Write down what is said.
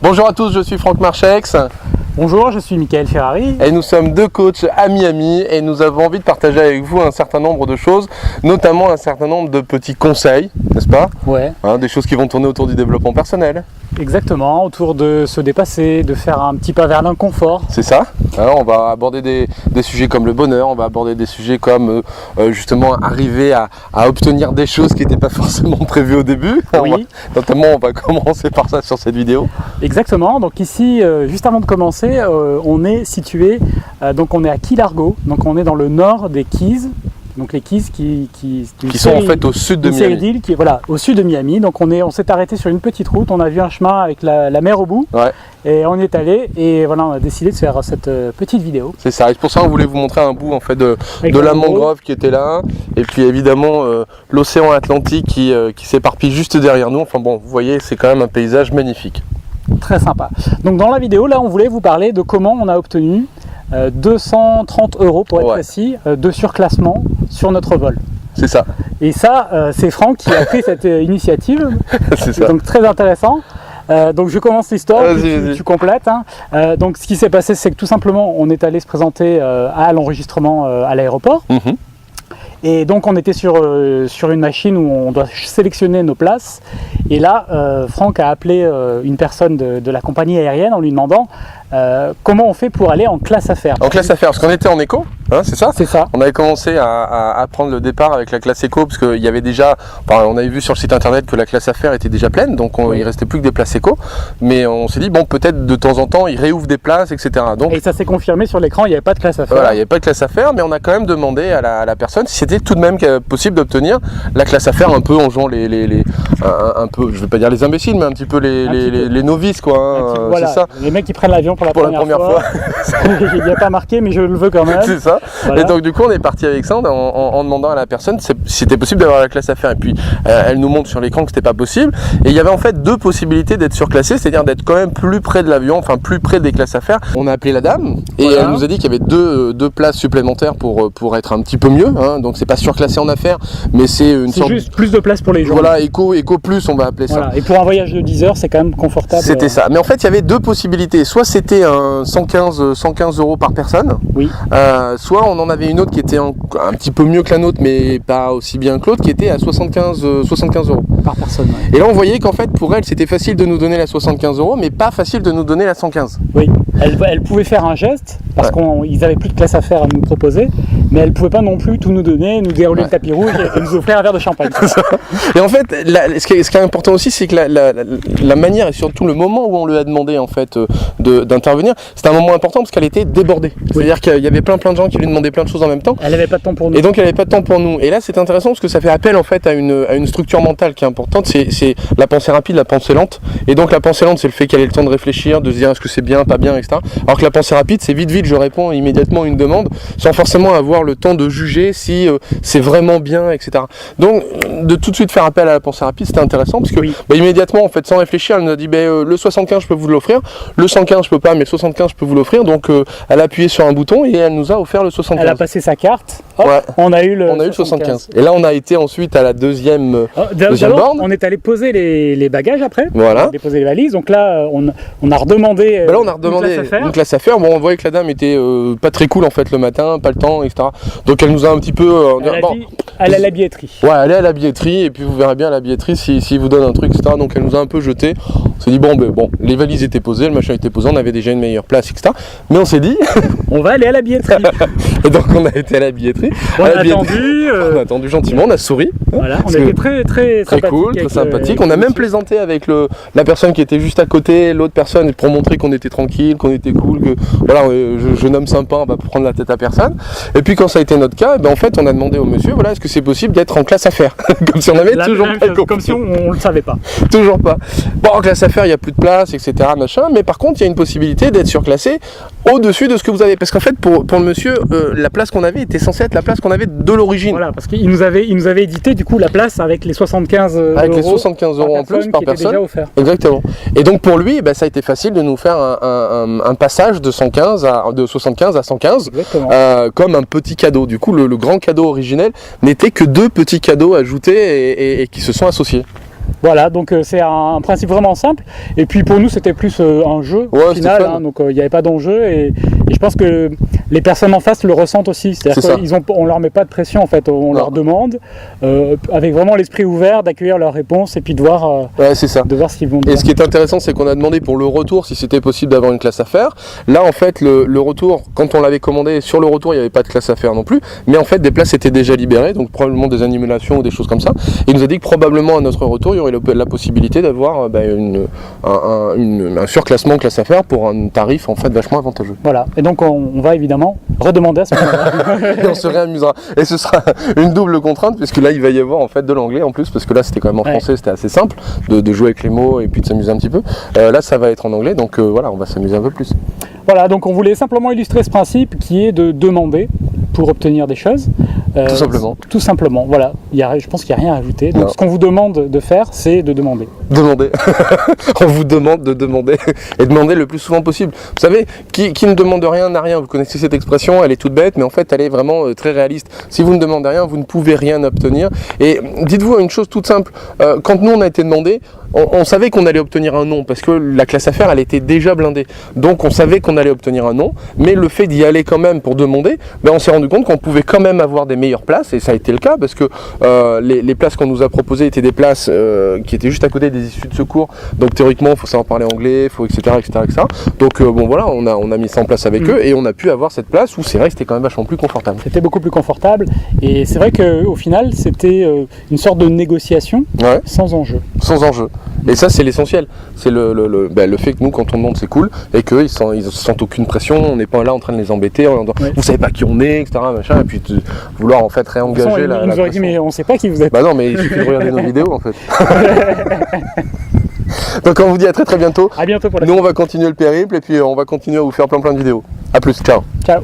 Bonjour à tous, je suis Franck Marchex. Bonjour, je suis Michael Ferrari. Et nous sommes deux coachs à Miami et nous avons envie de partager avec vous un certain nombre de choses, notamment un certain nombre de petits conseils, n'est-ce pas? Ouais. Des choses qui vont tourner autour du développement personnel. Exactement, autour de se dépasser, de faire un petit pas vers l'inconfort. C'est ça. Alors, on va aborder des sujets comme le bonheur, on va aborder des sujets comme justement arriver à obtenir des choses qui n'étaient pas forcément prévues au début. Oui. Notamment, on va commencer par ça sur cette vidéo. Exactement, donc ici, juste avant de commencer, on est situé, donc on est à Key Largo, donc on est dans le nord des Keys. Donc les Keys qui sont en fait au sud de Miami. D'îles qui est voilà, au sud de Miami. Donc on s'est arrêté sur une petite route, on a vu un chemin avec la mer au bout. Ouais. Et on est allé et voilà, on a décidé de faire cette petite vidéo. C'est ça, et pour ça on voulait vous montrer un bout en fait de la mangrove qui était là, et puis évidemment l'océan Atlantique qui s'éparpille juste derrière nous. Enfin bon, vous voyez, c'est quand même un paysage magnifique. Très sympa. Donc dans la vidéo, là on voulait vous parler de comment on a obtenu 230 € pour être précis de surclassement sur notre vol. C'est ça. Et ça, c'est Franck qui a pris cette initiative. C'est ça. Donc très intéressant. Donc je commence l'histoire, tu complètes. Hein. Donc ce qui s'est passé, c'est que tout simplement, on est allé se présenter à l'enregistrement à l'aéroport. Et donc on était sur une machine où on doit sélectionner nos places. Et là, Franck a appelé une personne de la compagnie aérienne en lui demandant comment on fait pour aller en classe affaires. En classe affaires, parce qu'on était en éco, hein, c'est ça? C'est ça. On avait commencé à prendre le départ avec la classe éco, parce qu'il y avait déjà, on avait vu sur le site internet que la classe affaires était déjà pleine, donc il ne restait plus que des places éco. Mais on s'est dit, bon, peut-être de temps en temps, ils réouvrent des places, etc. Donc, et ça s'est confirmé sur l'écran, il n'y avait pas de classe affaires. Voilà, il n'y avait pas de classe affaires, mais on a quand même demandé à la personne si c'était tout de même possible d'obtenir la classe affaires, un peu en jouant un peu, je ne vais pas dire les imbéciles, mais un petit peu les novices, quoi. Hein, voilà, c'est ça. Les mecs qui prennent l'avion pour la première fois. Il n'y a pas marqué, mais je le veux quand même. C'est ça. Voilà. Et donc du coup, on est parti avec ça en demandant à la personne si c'était possible d'avoir la classe affaires. Et puis, elle nous montre sur l'écran que c'était pas possible. Et il y avait en fait deux possibilités d'être surclassé, c'est-à-dire d'être quand même plus près de l'avion, enfin plus près des classes affaires. On a appelé la dame et elle nous a dit qu'il y avait deux places supplémentaires pour être un petit peu mieux. Hein. Donc c'est pas surclassé en affaires, mais c'est une sorte. C'est juste plus de place pour les gens. Voilà, éco plus, on va appeler ça. Et pour un voyage de 10 heures, c'est quand même confortable. C'était ça. Mais en fait, il y avait deux possibilités. Soit c'était un 115 € par personne. Oui. Soit on en avait une autre qui était un petit peu mieux que la nôtre, mais pas aussi bien que l'autre, qui était à 75 € par personne. Ouais. Et là, on voyait qu'en fait, pour elle, c'était facile de nous donner la 75 €, mais pas facile de nous donner la 115. Oui. Elle pouvait faire un geste parce qu'ils n'avaient plus de classe à faire à nous proposer, mais elle ne pouvait pas non plus tout nous donner, nous dérouler le tapis rouge et nous offrir un verre de champagne. Et en fait, ce qui est important aussi, c'est que la manière et surtout le moment où on lui a demandé en fait d'intervenir, c'était un moment important parce qu'elle était débordée. C'est-à-dire qu'il y avait plein de gens qui lui demandaient plein de choses en même temps. Elle n'avait pas de temps pour nous. Et donc elle n'avait pas de temps pour nous. Et là, c'est intéressant parce que ça fait appel en fait à une structure mentale qui est importante. C'est la pensée rapide, la pensée lente. Et donc la pensée lente, c'est le fait qu'elle ait le temps de réfléchir, de se dire est-ce que c'est bien, pas bien, etc. Alors que la pensée rapide, c'est vite, je réponds immédiatement à une demande sans forcément avoir le temps de juger si c'est vraiment bien, etc. Donc de tout de suite faire appel à la pensée rapide, c'était intéressant parce que immédiatement, en fait, sans réfléchir, elle nous a dit le 75, je peux vous l'offrir, le 115, je peux pas, mais le 75, je peux vous l'offrir. Donc elle a appuyé sur un bouton et elle nous a offert le 75. Elle a passé sa carte, hop, on a eu le 75. Et là, on a été ensuite à la deuxième borne. On est allé poser les bagages après, voilà. On a déposé les valises, donc là, on a redemandé, une classe affaires. Bon, on voyait que la dame était pas très cool en fait le matin, pas le temps, etc. Donc elle nous a un petit peu... elle a la billetterie. Ouais, elle est à la billetterie et puis vous verrez bien à la billetterie si vous donne un truc, etc. Donc elle nous a un peu jeté. On s'est dit bon, les valises étaient posées, le machin était posé, on avait déjà une meilleure place, etc. Mais on s'est dit... on va aller à la billetterie. Et donc on a été à la billetterie. On a attendu gentiment, on a souri. Voilà, on était très cool, très sympathique. On a même plaisanté avec la personne qui était juste à côté, l'autre personne, pour montrer qu'on était tranquille, qu'on était cool, que voilà, jeune homme sympa, on va pas prendre la tête à personne. Et puis quand ça a été notre cas, en fait on a demandé au monsieur, voilà, est-ce que c'est possible d'être en classe affaires? Comme si on avait toujours pas compris. Comme si on le savait pas. Toujours pas. Bon, en classe affaires, il n'y a plus de place, etc. machin, mais par contre, il y a une possibilité d'être surclassé au-dessus de ce que vous avez. Parce qu'en fait, pour le monsieur, la place qu'on avait était censée être la place qu'on avait de l'origine. Voilà, parce qu'il nous avait édité du coup la place avec les 75 €. Avec les 75 € en plus par personne. Déjà offert. Exactement. Et donc pour lui, ça a été facile de nous faire un passage de 75 à 115, comme un petit cadeau. Du coup, le grand cadeau originel n'était que deux petits cadeaux ajoutés et qui se sont associés. Voilà, donc c'est un principe vraiment simple. Et puis pour nous, c'était plus un jeu au final, hein, donc il n'y avait pas d'enjeu. Et je pense que les personnes en face le ressentent aussi. C'est-à-dire qu'on ne leur met pas de pression, en fait. On leur demande, avec vraiment l'esprit ouvert, d'accueillir leurs réponses et puis de voir, de voir ce qu'ils vont dire. Et ce qui est intéressant, c'est qu'on a demandé pour le retour si c'était possible d'avoir une classe à faire. Là, en fait, le retour, quand on l'avait commandé, sur le retour, il n'y avait pas de classe à faire non plus. Mais en fait, des places étaient déjà libérées, donc probablement des animations ou des choses comme ça. Et il nous a dit que probablement à notre retour, il y aurait la possibilité d'avoir un surclassement classe à faire pour un tarif en fait vachement avantageux. Voilà, et donc on va évidemment redemander à ce moment-là. Et on se réamusera. Et ce sera une double contrainte, puisque là il va y avoir en fait de l'anglais en plus, parce que là c'était quand même en français, c'était assez simple de jouer avec les mots et puis de s'amuser un petit peu. Là ça va être en anglais, donc voilà, on va s'amuser un peu plus. Voilà, donc on voulait simplement illustrer ce principe qui est de demander pour obtenir des choses. Tout simplement. Tout simplement, voilà. Je pense qu'il n'y a rien à ajouter. Donc ce qu'on vous demande de faire, c'est de demander. Demander. On vous demande de demander. Et demander le plus souvent possible. Vous savez, qui ne demande rien n'a rien. Vous connaissez cette expression, elle est toute bête, mais en fait elle est vraiment très réaliste. Si vous ne demandez rien, vous ne pouvez rien obtenir. Et dites-vous une chose toute simple. Quand nous on a été demandé, on savait qu'on allait obtenir un non, parce que la classe à faire, elle était déjà blindée. Donc on savait qu'on allait obtenir un non, mais le fait d'y aller quand même pour demander, on s'est rendu compte qu'on pouvait quand même avoir des meilleures places, et ça a été le cas, parce que les places qu'on nous a proposées étaient des places qui étaient juste à côté des issues de secours. Donc théoriquement, il faut savoir parler anglais, etc. Donc bon voilà, on a mis ça en place avec eux, et on a pu avoir cette place où c'est vrai que c'était quand même vachement plus confortable. C'était beaucoup plus confortable, et c'est vrai qu'au final, c'était une sorte de négociation sans enjeu. Sans enjeu. Et ça c'est l'essentiel, c'est le fait que nous quand on demande c'est cool et qu'eux ils se sentent aucune pression, on n'est pas là en train de les embêter, vous savez pas qui on est, etc. Machin, et puis vouloir en fait réengager la nous aurait dit mais on sait pas qui vous êtes. Bah non mais il suffit de regarder nos vidéos en fait. Donc on vous dit à très bientôt. À bientôt pour la Nous on va continuer le périple et puis on va continuer à vous faire plein de vidéos. A plus, ciao. Ciao.